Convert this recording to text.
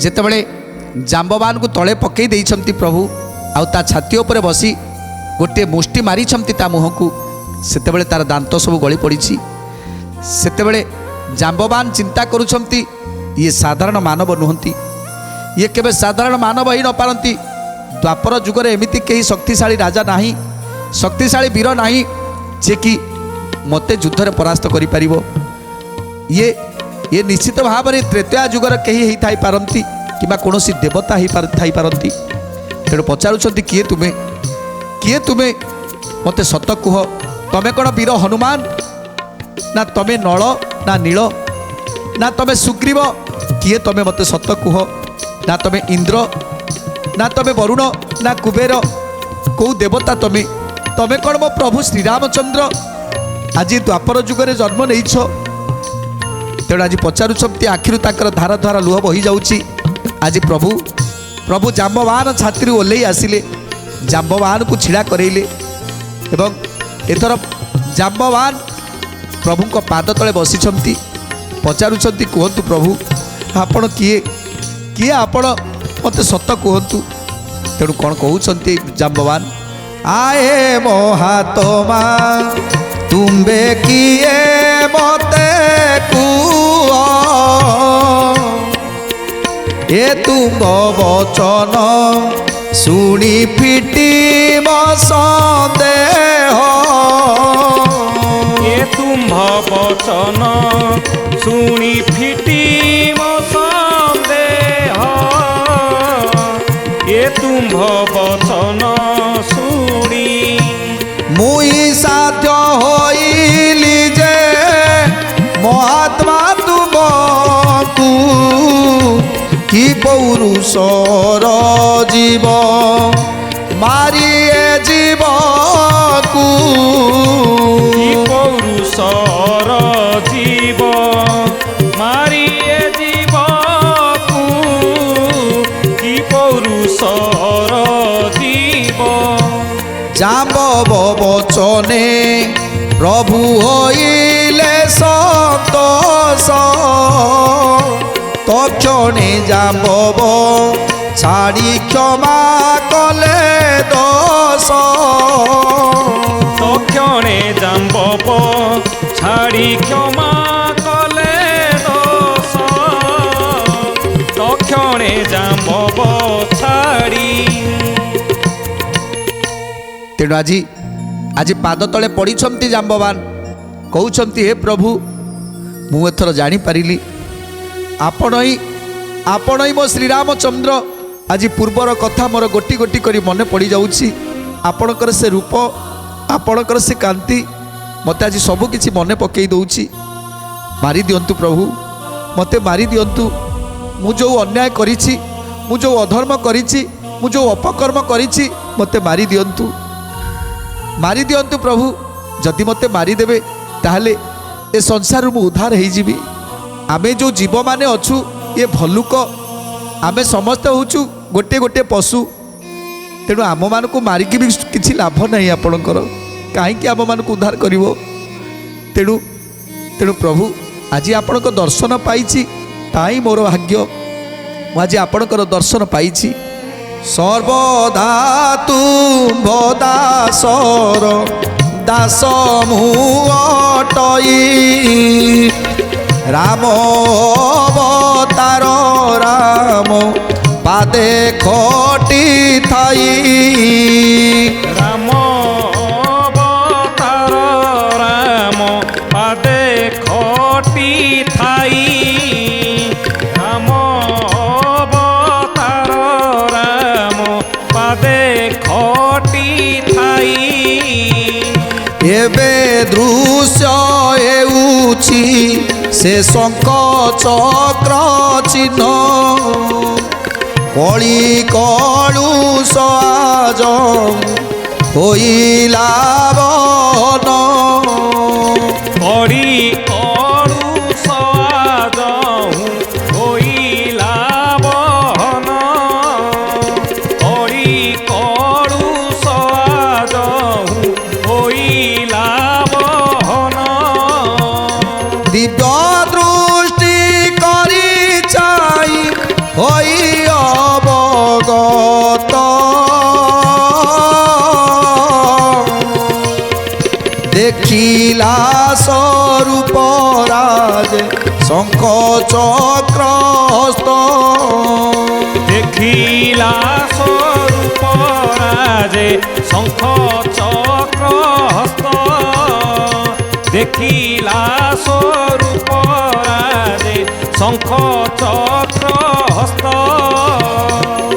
ଯେତେବେଳେ ଜାମ୍ବବାନକୁ ତଳେ ପକାଇ ଦେଇଛନ୍ତି ପ୍ରଭୁ ଆଉ ତା ଛାତି ଉପରେ ବସି ଗୋଟିଏ ମୁଷ୍ଟି ମାରିଛନ୍ତି ତା ମୁହଁକୁ, ସେତେବେଳେ ତାର ଦାନ୍ତ ସବୁ ଗଳି ପଡ଼ିଛି। ସେତେବେଳେ ଜାମ୍ବବାନ ଚିନ୍ତା କରୁଛନ୍ତି ଇଏ ସାଧାରଣ ମାନବ ନୁହନ୍ତି, ଇଏ କେବେ ସାଧାରଣ ମାନବ ହେଇ ନପାରନ୍ତି। ଦ୍ୱାପର ଯୁଗରେ ଏମିତି କେହି ଶକ୍ତିଶାଳୀ ରାଜା ନାହିଁ, ଶକ୍ତିଶାଳୀ ବୀର ନାହିଁ ଯେ କି ମୋତେ ଯୁଦ୍ଧରେ ପରାସ୍ତ କରିପାରିବ। ଇଏ ନିଶ୍ଚିତ ଭାବରେ ତ୍ରେତୟା ଯୁଗର କେହି ହେଇଥାଇପାରନ୍ତି କିମ୍ବା କୌଣସି ଦେବତା ହେଇଥାଇପାରନ୍ତି। ତେଣୁ ପଚାରୁଛନ୍ତି କିଏ ତୁମେ ମୋତେ ସତ କୁହ, ତମେ କ'ଣ ବୀର ହନୁମାନ, ନା ତମେ ନଳ ନା ନୀଳ, ନା ତମେ ସୁଗ୍ରୀବ, କିଏ ତମେ ମୋତେ ସତ କୁହ, ନା ତମେ ଇନ୍ଦ୍ର ନା ତମେ ବରୁଣ ନା କୁବେର, କେଉଁ ଦେବତା ତମେ କ'ଣ ମୋ ପ୍ରଭୁ ଶ୍ରୀରାମଚନ୍ଦ୍ର ଆଜି ଦ୍ୱାପର ଯୁଗରେ ଜନ୍ମ ନେଇଛ। ତେଣୁ ଆଜି ପଚାରୁଛନ୍ତି, ଆଖିରୁ ତାଙ୍କର ଧାର ଧାର ଲୁହ ବହି ଯାଉଛି। ଆଜି ପ୍ରଭୁ ଜାମ୍ବବାନ ଛାତିରୁ ଓହ୍ଲେଇ ଆସିଲେ, ଜାମ୍ବବାନକୁ ଛିଡ଼ା କରେଇଲେ ଏବଂ ଏଥର ଜାମ୍ବବାନ ପ୍ରଭୁଙ୍କ ପାଦ ତଳେ ବସିଛନ୍ତି। ପଚାରୁଛନ୍ତି, କୁହନ୍ତୁ ପ୍ରଭୁ ଆପଣ କିଏ ଆପଣ ମୋତେ ସତ କୁହନ୍ତୁ। ତେଣୁ କ'ଣ କହୁଛନ୍ତି ଜାମ୍ବବାନ, ଆଏ ମହାତ୍ମା ତୁମ୍ଭେ କିଏ ମୋତେ କୁହ, ଏ ତୁମ୍ଭ ବଚନ ଶୁଣି ଫିଟିବ ସନ୍ଦେହ, ଏ ତୁମ୍ଭ ବଚନ ଶୁଣି ଫିଟିବ ସନ୍ଦେହ, ଏ ତୁମ୍ଭ ବଚନ ଶୁଣି ମୁଇଁ ସାଧ୍ୟ ହୋଇଲି ଯେ ମହାତ୍ମା ତୁମକୁ, କି ପୌରୁଷର ଜୀବ ମାରିଏ ଜୀବକୁ, କି ପୌରୁଷର ଜୀବ ମାରିଏ ଜୀବକୁ, କି ପୌରୁଷର ଜୀବ। ଜାମ୍ବବ ବଚନେ ପ୍ରଭୁ ହୋଇଲେ ସନ୍ତୋଷ, তক্ষণে জাম্বব ছাড়ি ক্ষমা কলে দোষ, তক্ষণে জাম্বব ছাড়ি ক্ষমা কলে দোষ, তক্ষণে জাম্বব ছাড়ি। তেণু আজি পাদ তলে পড়িছন্তি জাম্ববান, কହୁଛନ୍ତି হে প্রভু মু এথর জানিপারিলি ଆପଣ ହିଁ ମୋ ଶ୍ରୀରାମଚନ୍ଦ୍ର। ଆଜି ପୂର୍ବର କଥା ମୋର ଗୋଟି ଗୋଟି କରି ମନେ ପଡ଼ିଯାଉଛି। ଆପଣଙ୍କର ସେ ରୂପ, ଆପଣଙ୍କର ସେ କାନ୍ତି ମୋତେ ଆଜି ସବୁକିଛି ମନେ ପକାଇ ଦେଉଛି। ମାରିଦିଅନ୍ତୁ ପ୍ରଭୁ, ମୋତେ ମାରିଦିଅନ୍ତୁ। ମୁଁ ଯେଉଁ ଅନ୍ୟାୟ କରିଛି, ମୁଁ ଯେଉଁ ଅଧର୍ମ କରିଛି, ମୁଁ ଯେଉଁ ଅପକର୍ମ କରିଛି, ମୋତେ ମାରିଦିଅନ୍ତୁ ପ୍ରଭୁ। ଯଦି ମୋତେ ମାରିଦେବେ ତାହେଲେ ଏ ସଂସାରରୁ ମୁଁ ଉଦ୍ଧାର ହେଇଯିବି। ଆମେ ଯେଉଁ ଜୀବମାନେ ଅଛୁ, ଏ ଭଲୁକ, ଆମେ ସମସ୍ତେ ହେଉଛୁ ଗୋଟିଏ ଗୋଟିଏ ପଶୁ। ତେଣୁ ଆମମାନଙ୍କୁ ମାରିକି ବି କିଛି ଲାଭ ନାହିଁ ଆପଣଙ୍କର, କାହିଁକି ଆମମାନଙ୍କୁ ଉଦ୍ଧାର କରିବ। ତେଣୁ ପ୍ରଭୁ ଆଜି ଆପଣଙ୍କ ଦର୍ଶନ ପାଇଛି, ତା ହିଁ ମୋର ଭାଗ୍ୟ। ମୁଁ ଆଜି ଆପଣଙ୍କର ଦର୍ଶନ ପାଇଛି। ସର୍ବଦା ତୁମ୍ଭ ଦାସର ଦାସ ମୁଁ ଅଟଇ, রাম অবতার রাম পাদে খটি থাই, রাম অবতার রাম পাদে খটি থাই, রাম অবতার রাম পাদে খটি থাই। এবে দৃশ্য হেউছি সে শঙ্খ চক্র চিহ্ন, কলি কলুষ আজ হইলা বহন, কলি কলুষ আজ হইলা বহন, কলি কলুষ আজ হইলা বহন। দিব্য দৃষ্টি করি চাই হই অবগত দেখিলা স্বরূপ রাজে শঙ্খ চক্র হস্ত দেখিলা স্বরূপ রাজে শঙ্খ চক্র হস্ত দেখিলা স্বরূপ রাজে শঙ্খ চক্র হস্ত